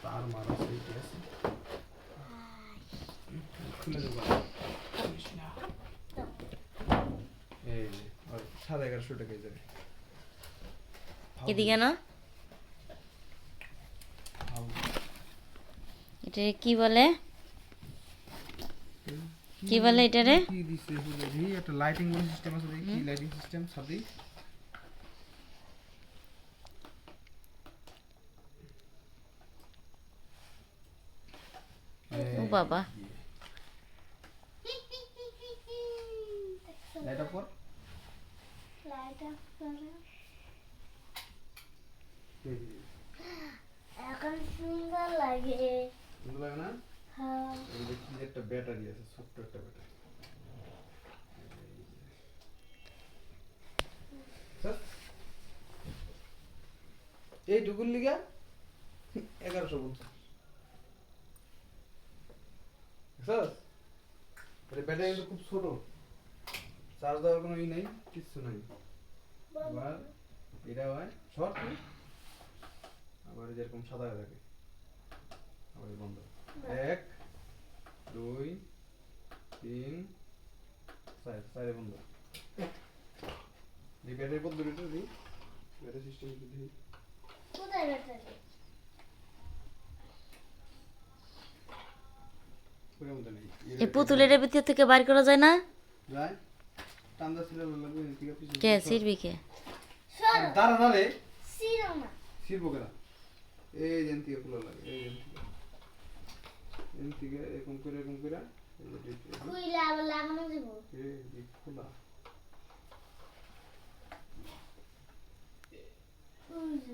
তার মারা সেইটি আছে খুলে দেবো এই যে আর 1150 টাকা যাবে এদিকে না এটা কি বলে কি বলে এটারে কি দিছে বলে এই একটা লাইটিং সিস্টেম আছে দেখি কি লাইটিং সিস্টেম সাদি ও বাবা লাইট অফ কর এখন সুন্দর লাগে সুন্দর লাগে না হ্যাঁ এই দেখি একটা ব্যাটারি আছে ছোট্ট একটা ব্যাটারি স্যার এই টুকুর লিগা 1150 স্যার এই ব্যাটারি কিন্তু খুব ছোট চার্জ দেওয়ার কোনো ই নাই কিছু নাই আবার এটা হয় শর্ট আবার যেরকম সাদা হয়ে থাকে আবার বন্ধ 1 2 3 4 বন্ধ এই ব্যাটারি পদ্ধতিটা দিই ব্যাটারি সিস্টেম দিই কোথায় ব্যাটারি পুরো মতো নেই এই পুতুলের ভিতর থেকে বাইর করা যায় না যায় টান্দা ছিল লাগবে ঠিক আছে কে সিরবি কে দাঁড়া না রে সিরোনা শিরবো কেনা এই যেন থেকে খোলা লাগে এই যেন থেকে এরকম করে এই যে খুইলা আবার লাগানো যাব এই খোলা ওই যে